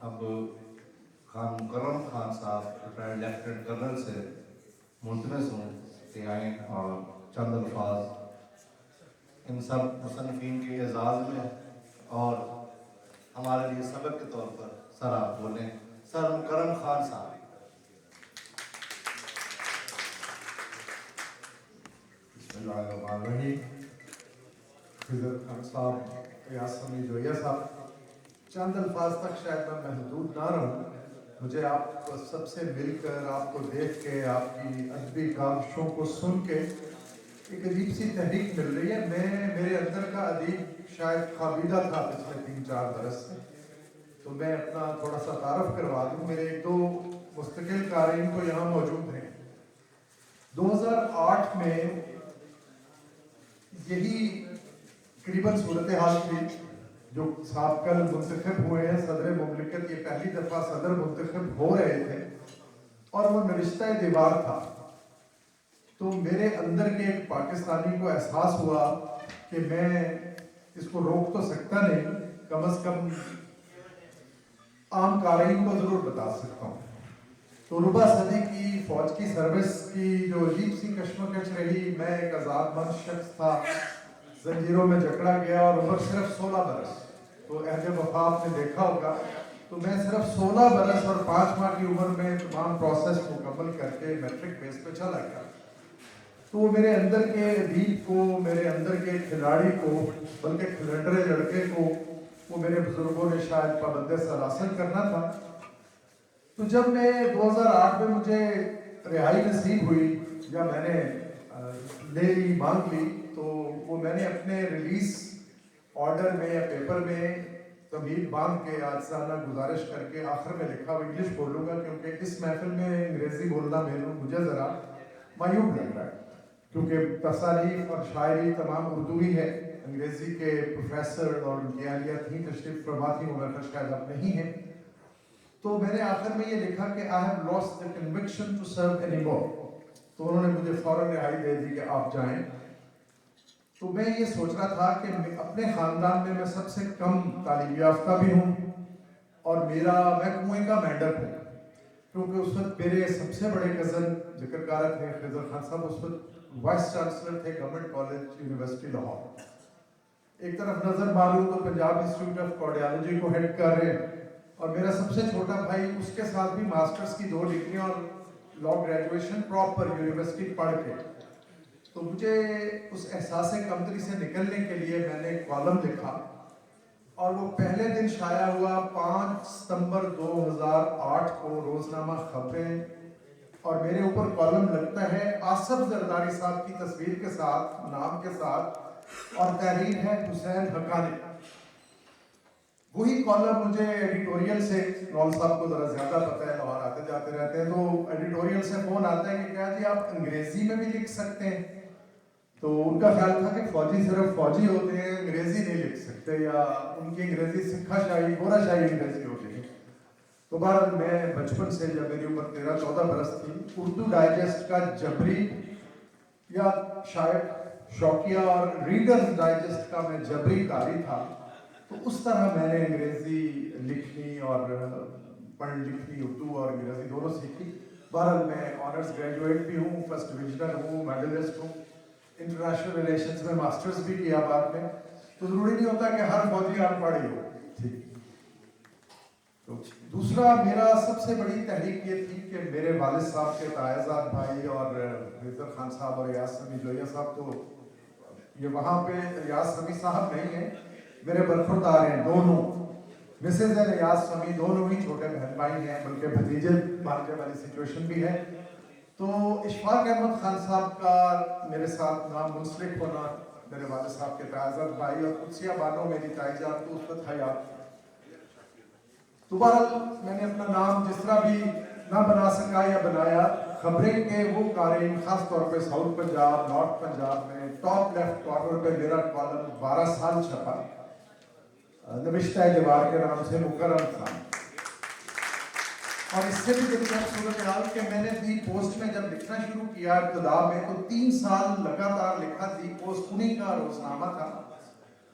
اب خان مکرم خان صاحب retired lieutenant colonel سے ملتمس ہوں کہ آئیں اور چند الفاظ ان سب مصنفین کے اعزاز میں اور ہمارے لیے سبق کے طور پر سر آپ بولیں. سر مکرم خان صاحب. بسم اللہ الرحمن الرحیم. خضر خان صاحب, ریاض سمیع جویہ صاحب, چند الفاظ تک شاید میں محدود نہ رہوں. مجھے آپ سب سے مل کر, آپ کو دیکھ کے, آپ کی ادبی کاوشوں کو سن کے ایک عجیب سی تحریک مل رہی ہے. میرے اندر کا ادیب شاید خوابیدہ تھا پچھلے 3-4 برس سے. تو میں اپنا تھوڑا سا تعارف کروا دوں. میرے 1-2 مستقل قارئین تو یہاں موجود ہیں. 2008 میں یہی قریباً صورتحال تھی جو صاحب کل منتخب ہوئے ہیں صدر مملکت. یہ پہلی دفعہ صدر منتخب ہو رہے تھے اور وہ نوشتہ دیوار تھا. تو میرے اندر کے ایک پاکستانی کو احساس ہوا کہ میں اس کو روک تو سکتا نہیں, کم از کم عام قارئین کو ضرور بتا سکتا ہوں. تو ربع صدی کی فوج کی سروس کی جو عجیب سی کشمکش رہی, میں ایک آزاد مند شخص تھا, زنجیروں میں جکڑا گیا اور عمر صرف 16 برس. تو اہل وفا آپ نے دیکھا ہوگا. تو میں صرف 16 برس اور 5 ماہ کی عمر میں تمام پروسیس مکمل کر کے میٹرک بیس پہ چلا گیا. تو وہ میرے اندر کے ادیب کو, میرے اندر کے کھلاڑی کو, بلکہ کھلنڈرے لڑکے کو, وہ میرے بزرگوں نے شاید پابند سلاسل کرنا تھا. تو جب میں 2008 میں مجھے رہائی نصیب ہوئی یا میں نے لے لی, مانگ لی, تو وہ میں نے اپنے ریلیز آرڈر میں یا پیپر میں تمہید باندھ کے آجزانہ گزارش کر کے آخر میں لکھا. وہ انگلش بولوں گا کیونکہ اس محفل میں انگریزی بولنا مجھے ذرا معیوب لگ رہا ہے, کیونکہ تصانیف اور شاعری تمام اردو ہی ہے. انگریزی کے پروفیسر اور ان کی اہلیت ہی تشریف فرما تھی, مگر شاید اب نہیں ہیں. تو میں نے آخر میں یہ لکھا کہ I have lost the conviction to serve anymore. تو انہوں نے مجھے فوراً رہائی دے دی کہ آپ جائیں. تو میں یہ سوچ رہا تھا کہ اپنے خاندان میں سب سے کم تعلیم یافتہ بھی ہوں اور میں کنویں کا مینڈک ہوں, کیونکہ اس وقت میرے سب سے بڑے کزن ذکر کار تھے خضر خان صاحب, اس وقت وائس چانسلر تھے گورنمنٹ کالج یونیورسٹی لاہور. ایک طرف نظر ماروں تو پنجاب انسٹیٹیوٹ آف کارڈیالوجی کو ہیڈ کر رہے ہیں, اور میرا سب سے چھوٹا بھائی اس کے ساتھ بھی ماسٹرز کی 2 ڈگریاں اور لا گریجویشن پراپر یونیورسٹی پڑھ کے. تو مجھے اس احساس کمتری سے نکلنے کے لیے میں نے ایک کالم لکھا, اور وہ پہلے دن شائع ہوا 5 ستمبر 2008 کو روزنامہ خبریں. اور میرے اوپر کالم لگتا ہے آصف زرداری صاحب کی تصویر کے ساتھ, نام کے ساتھ, اور تحریر ہے حسین حقانی. وہی کالم مجھے ایڈیٹوریل سے, نول صاحب کو ذرا زیادہ پتہ ہے, لاہور آتے جاتے رہتے ہیں, تو ایڈیٹوریل سے فون آتا ہے کہ کیا جی آپ انگریزی میں بھی لکھ سکتے ہیں. تو ان کا خیال تھا کہ فوجی صرف فوجی ہوتے ہیں, انگریزی نہیں لکھ سکتے, یا ان کی انگریزی سکھا شاہی گورا شاہی انگریزی ہوتی ہے. تو بہرحال میں بچپن سے, جب میری عمر 13-14 برس تھی, اردو ڈائجسٹ کا جبری یا شاید شوقیہ اور ریڈرز ڈائجسٹ کا میں جبری قاری تھا. تو اس طرح میں نے انگریزی لکھنی اور پڑھ لکھنی, اردو اور انگریزی دونوں سیکھی. بہرحال میں آنرز گریجویٹ بھی ہوں, فرسٹ ڈویژنر ہوں, میڈلسٹ ہوں, انٹرنیشنل ریلیشنز میں ماسٹرز بھی کیا بعد میں. تو ضروری نہیں ہوتا کہ ہر فوجی ان پڑھ ہی ہو. ٹھیک. تو دوسرا میرا سب سے بڑی تحریک یہ تھی کہ میرے والد صاحب کے تائزاد بھائی اور خضر خان صاحب اور ریاض سمیع جویہ صاحب, تو یہ وہاں پہ ریاض سمیع صاحب نہیں ہیں, میرے برخوردار ہیں دونوں. مسز ریاض سمیع دونوں ہی چھوٹے بہن بھائی ہیں, بلکہ بھتیجے بھانجے والی سچویشن بھی ہے. تو اشفاق احمد خان صاحب کا میرے ساتھ نام منسلک ہونا, میرے والد صاحب کے تائزاد بھائی, اور قدسیہ بانو میری تائی جان تو اس وقت حیات. تو بہرحال میں نے اپنا نام جس طرح بھی نہ بنا سکا یا بنایا. خبریں کے وہ قارئین, خاص طور پہ ساؤتھ پنجاب, نارتھ پنجاب میں ٹاپ لیفٹ کارنر پہ میرا کالم 12 سال چھپا, نوشتہ دیوار کے نام سے, مکرم خان. اور اس سے بھی دلچسپ صورتحال کہ میں نے دی پوسٹ میں جب لکھنا شروع کیا ابتدا میں, تو 3 سال لگاتار لکھا. دی پوسٹ انہی کا روزنامہ تھا,